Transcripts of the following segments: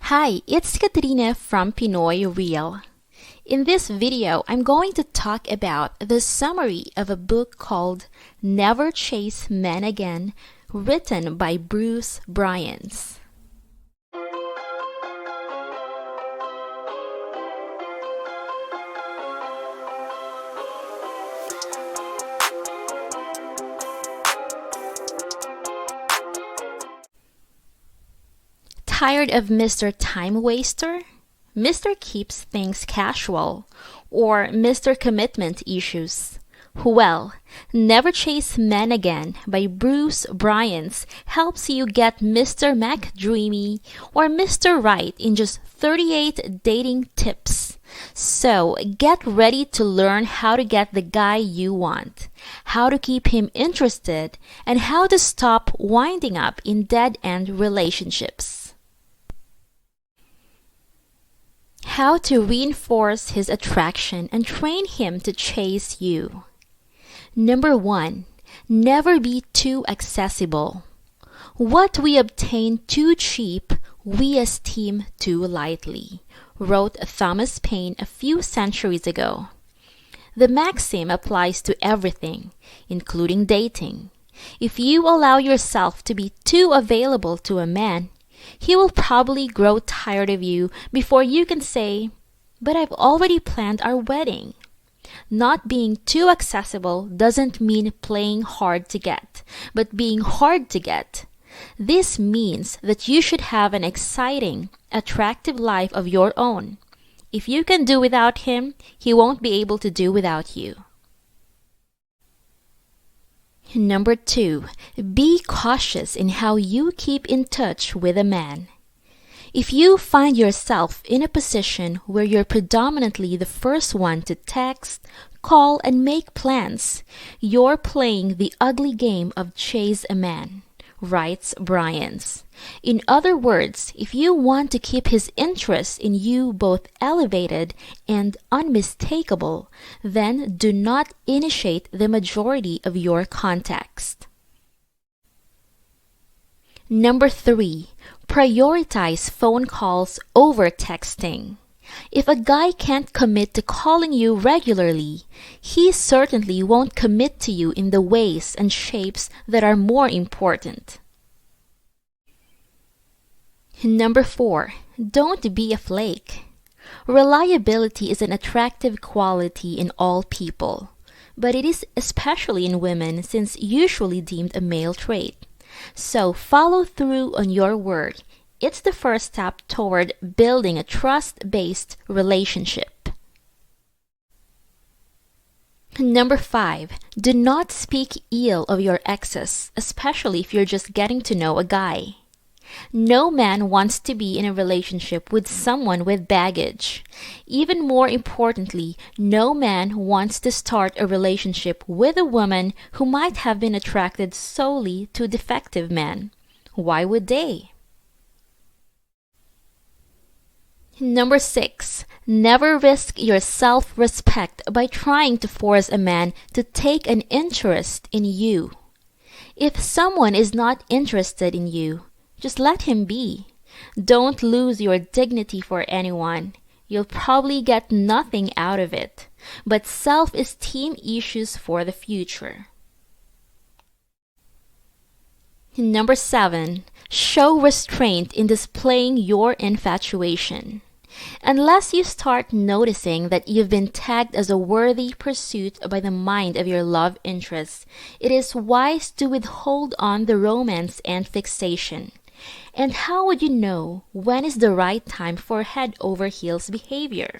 Hi, it's Katrina from Pinoy Real. In this video, I'm going to talk about the summary of a book called Never Chase Men Again, written by Bryans. Tired of Mr. Time Waster, Mr. Keeps Things Casual, or Mr. Commitment Issues? Well, Never Chase Men Again by Bryans helps you get Mr. McDreamy or Mr. Right in just 38 dating tips. So get ready to learn how to get the guy you want, how to keep him interested, and how to stop winding up in dead-end relationships. How to reinforce his attraction and train him to chase you. Number 1. Never be too accessible. What we obtain too cheap, we esteem too lightly, wrote Thomas Paine a few centuries ago. The maxim applies to everything, including dating. If you allow yourself to be too available to a man, he will probably grow tired of you before you can say, "But I've already planned our wedding." Not being too accessible doesn't mean playing hard to get, but being hard to get. This means that you should have an exciting, attractive life of your own. If you can do without him, he won't be able to do without you. Number 2, be cautious in how you keep in touch with a man. If you find yourself in a position where you're predominantly the first one to text, call, and make plans, you're playing the ugly game of chase a man, writes Bryans. In other words, if you want to keep his interest in you both elevated and unmistakable, then do not initiate the majority of your contacts. Number 3, prioritize phone calls over texting. If a guy can't commit to calling you regularly, he certainly won't commit to you in the ways and shapes that are more important. Number 4, don't be a flake. Reliability is an attractive quality in all people, but it is especially in women since usually deemed a male trait. So follow through on your word. It's the first step toward building a trust-based relationship. Number 5, do not speak ill of your exes, especially if you're just getting to know a guy. No man wants to be in a relationship with someone with baggage. Even more importantly, no man wants to start a relationship with a woman who might have been attracted solely to defective men. Why would they? Number 6, never risk your self-respect by trying to force a man to take an interest in you. If someone is not interested in you, just let him be. Don't lose your dignity for anyone. You'll probably get nothing out of it, but self-esteem issues for the future. Number 7, show restraint in displaying your infatuation. Unless you start noticing that you've been tagged as a worthy pursuit by the mind of your love interest, it is wise to withhold on the romance and fixation. And how would you know when is the right time for head over heels behavior?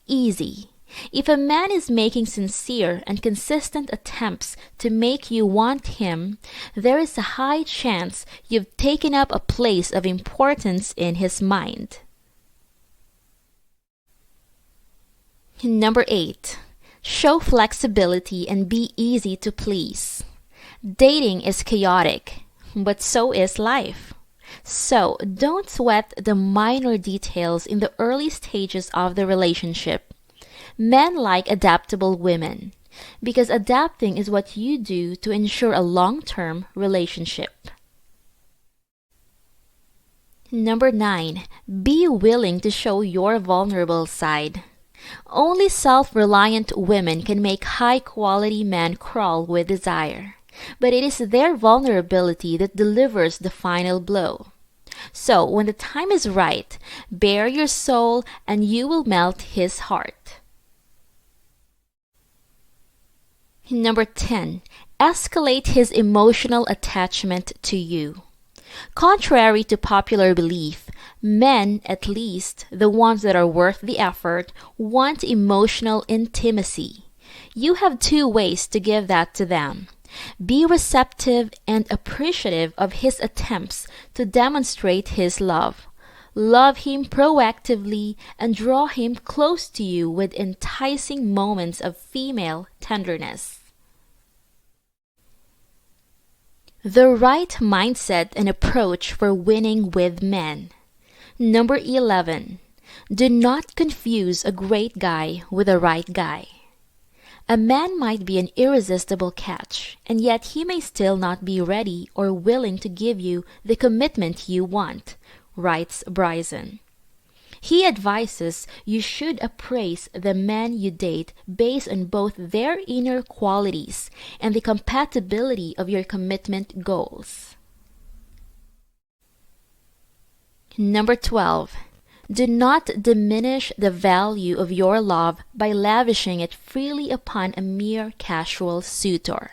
Easy. If a man is making sincere and consistent attempts to make you want him, there is a high chance you've taken up a place of importance in his mind. Number 8, show flexibility and be easy to please. Dating is chaotic, but so is life. So don't sweat the minor details in the early stages of the relationship. Men like adaptable women, because adapting is what you do to ensure a long-term relationship. Number 9. Be willing to show your vulnerable side. Only self-reliant women can make high-quality men crawl with desire. But it is their vulnerability that delivers the final blow. So, when the time is right, bare your soul and you will melt his heart. Number 10. Escalate his emotional attachment to you. Contrary to popular belief, men, at least the ones that are worth the effort, want emotional intimacy. You have two ways to give that to them. Be receptive and appreciative of his attempts to demonstrate his love. Love him proactively and draw him close to you with enticing moments of female tenderness. The right mindset and approach for winning with men. Number 11. Do not confuse a great guy with a right guy. A man might be an irresistible catch, and yet he may still not be ready or willing to give you the commitment you want, writes Bryans. He advises you should appraise the men you date based on both their inner qualities and the compatibility of your commitment goals. Number 12. Do not diminish the value of your love by lavishing it freely upon a mere casual suitor.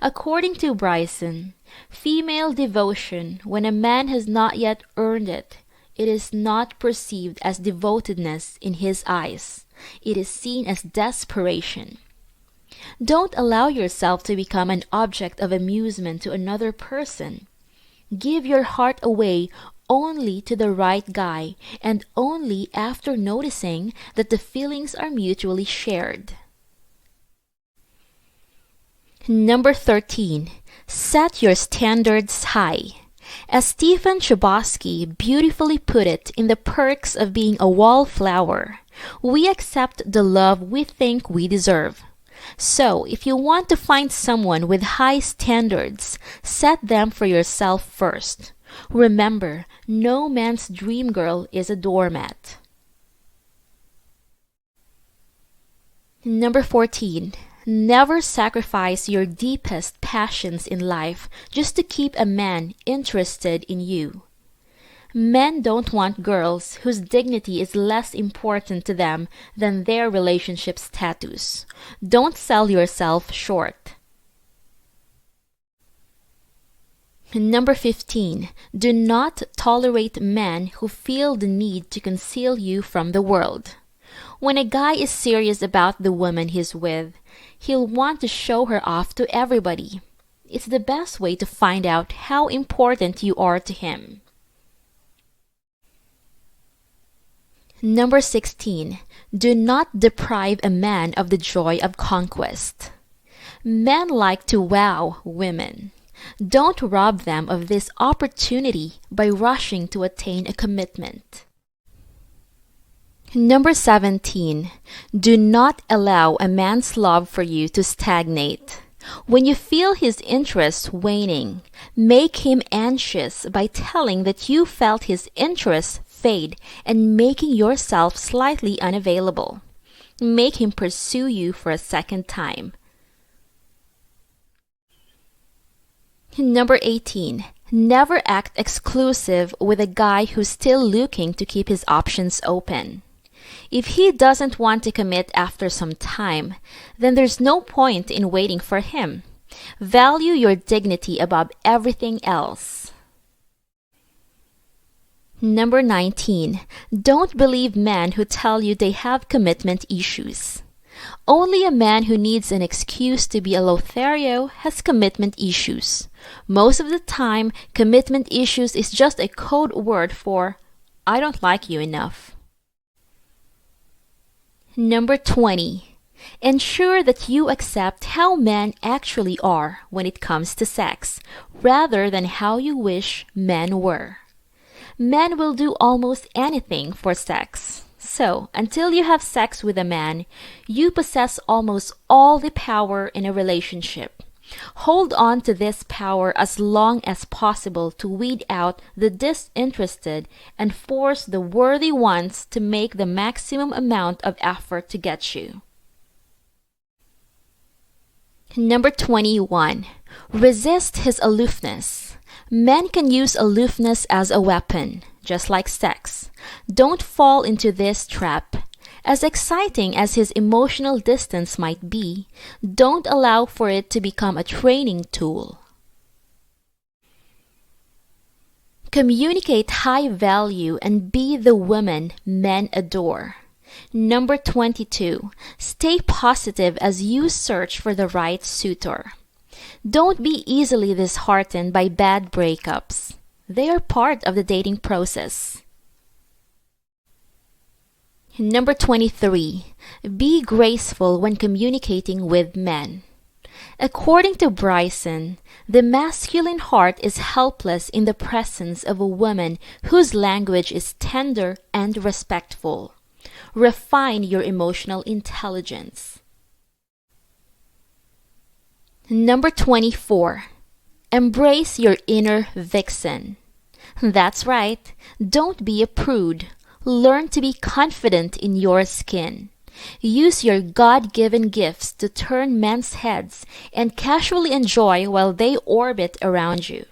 According to Bryson, female devotion, when a man has not yet earned it, it is not perceived as devotedness in his eyes. It is seen as desperation. Don't allow yourself to become an object of amusement to another person. Give your heart away only to the right guy, and only after noticing that the feelings are mutually shared. Number 13. Set your standards high. As Stephen Chbosky beautifully put it in The Perks of Being a Wallflower, we accept the love we think we deserve. So, if you want to find someone with high standards, set them for yourself first. Remember, no man's dream girl is a doormat. Number 14. Never sacrifice your deepest passions in life just to keep a man interested in you. Men don't want girls whose dignity is less important to them than their relationship status. Don't sell yourself short. Number 15. Do not tolerate men who feel the need to conceal you from the world. When a guy is serious about the woman he's with, he'll want to show her off to everybody. It's the best way to find out how important you are to him. Number 16. Do not deprive a man of the joy of conquest. Men like to wow women. Don't rob them of this opportunity by rushing to attain a commitment. Number 17. Do not allow a man's love for you to stagnate. When you feel his interest waning, make him anxious by telling that you felt his interest fade and making yourself slightly unavailable. Make him pursue you for a second time. Number 18. Never act exclusive with a guy who's still looking to keep his options open. If he doesn't want to commit after some time, then there's no point in waiting for him. Value your dignity above everything else. Number 19. Don't believe men who tell you they have commitment issues. Only a man who needs an excuse to be a Lothario has commitment issues. Most of the time, commitment issues is just a code word for, I don't like you enough. Number 20. Ensure that you accept how men actually are when it comes to sex, rather than how you wish men were. Men will do almost anything for sex. So, until you have sex with a man, you possess almost all the power in a relationship. Hold on to this power as long as possible to weed out the disinterested and force the worthy ones to make the maximum amount of effort to get you. Number 21. Resist his aloofness. Men can use aloofness as a weapon, just like sex. Don't fall into this trap. As exciting as his emotional distance might be, don't allow for it to become a training tool. Communicate high value and be the woman men adore. Number 22. Stay positive as you search for the right suitor. Don't be easily disheartened by bad breakups. They are part of the dating process. Number 23. Be graceful when communicating with men. According to Bryans, the masculine heart is helpless in the presence of a woman whose language is tender and respectful. Refine your emotional intelligence. Number 24. Embrace your inner vixen. That's right. Don't be a prude. Learn to be confident in your skin. Use your God-given gifts to turn men's heads and casually enjoy while they orbit around you.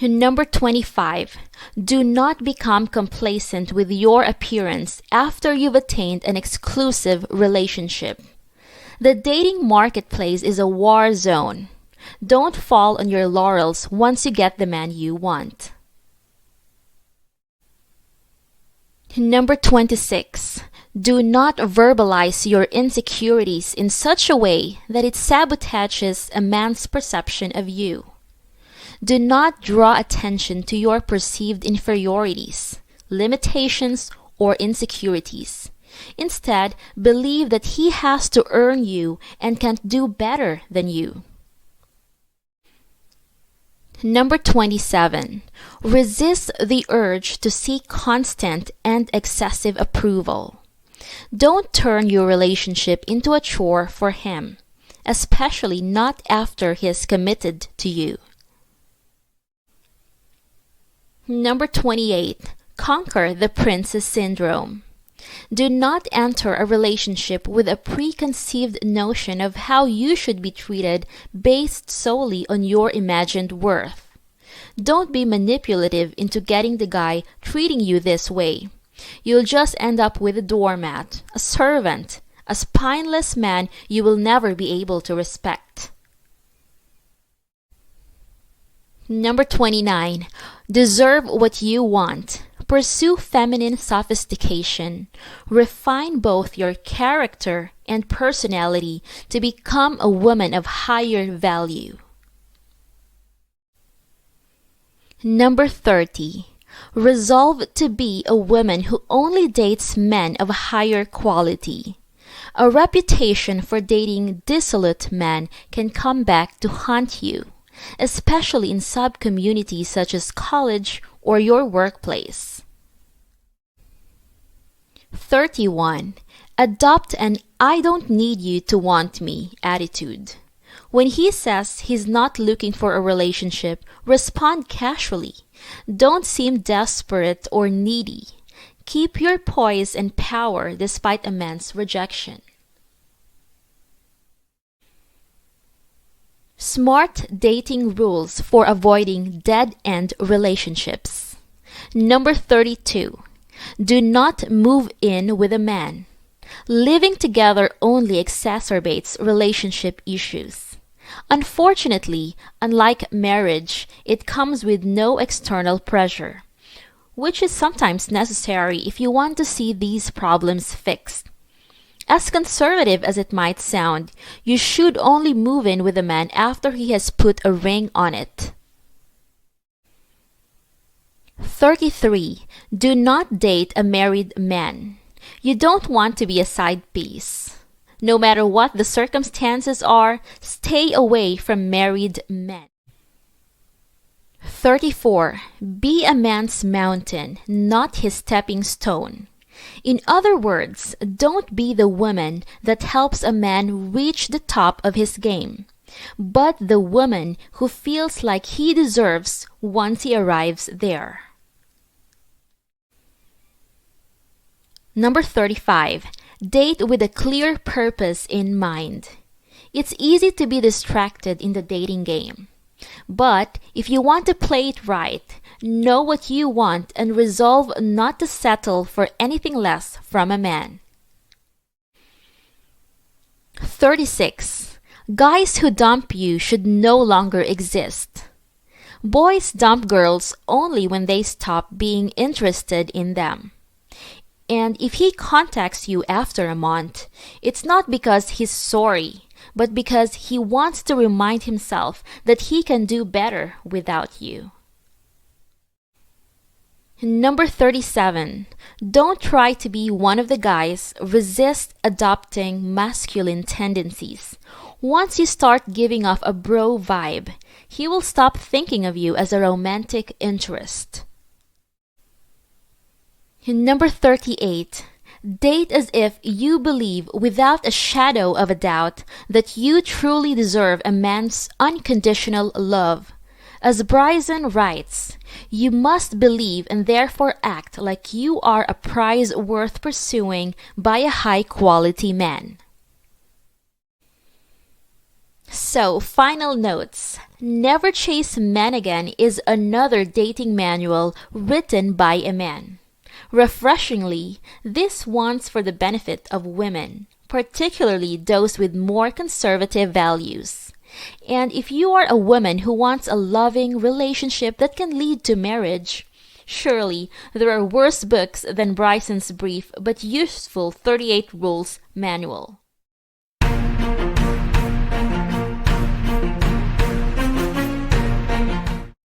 Number 25. Do not become complacent with your appearance after you've attained an exclusive relationship. The dating marketplace is a war zone. Don't fall on your laurels once you get the man you want. Number 26. Do not verbalize your insecurities in such a way that it sabotages a man's perception of you. Do not draw attention to your perceived inferiorities, limitations, or insecurities. Instead, believe that he has to earn you and can't do better than you. Number 27. Resist the urge to seek constant and excessive approval. Don't turn your relationship into a chore for him, especially not after he is committed to you. Number 28. Conquer the princess syndrome. Do not enter a relationship with a preconceived notion of how you should be treated based solely on your imagined worth. Don't be manipulative into getting the guy treating you this way. You'll just end up with a doormat, a servant, a spineless man you will never be able to respect. Number 29. Deserve what you want. Pursue feminine sophistication. Refine both your character and personality to become a woman of higher value. Number 30. Resolve to be a woman who only dates men of higher quality. A reputation for dating dissolute men can come back to haunt you, especially in sub-communities such as college or your workplace. 31. Adopt an "I don't need you to want me" attitude. When he says he's not looking for a relationship, respond casually. Don't seem desperate or needy. Keep your poise and power despite a man's rejection. Smart dating rules for avoiding dead-end relationships. Number 32. Do not move in with a man. Living together only exacerbates relationship issues. Unfortunately, unlike marriage, it comes with no external pressure, which is sometimes necessary if you want to see these problems fixed. As conservative as it might sound, you should only move in with a man after he has put a ring on it. 33. Do not date a married man. You don't want to be a side piece. No matter what the circumstances are, stay away from married men. 34. Be a man's mountain, not his stepping stone. In other words, don't be the woman that helps a man reach the top of his game, but the woman who feels like he deserves once he arrives there. Number 35. Date with a clear purpose in mind. It's easy to be distracted in the dating game. But if you want to play it right, know what you want and resolve not to settle for anything less from a man. 36. Guys who dump you should no longer exist. Boys dump girls only when they stop being interested in them. And if he contacts you after a month, it's not because he's sorry, but because he wants to remind himself that he can do better without you. Number 37. Don't try to be one of the guys. Resist adopting masculine tendencies. Once you start giving off a bro vibe, he will stop thinking of you as a romantic interest. Number 38. Date as if you believe without a shadow of a doubt that you truly deserve a man's unconditional love. As Bryans writes, you must believe and therefore act like you are a prize worth pursuing by a high-quality man. So, final notes. Never Chase Men Again is another dating manual written by a man. Refreshingly, this one's for the benefit of women, particularly those with more conservative values. And if you are a woman who wants a loving relationship that can lead to marriage, surely there are worse books than Bryson's brief but useful 38 Rules manual.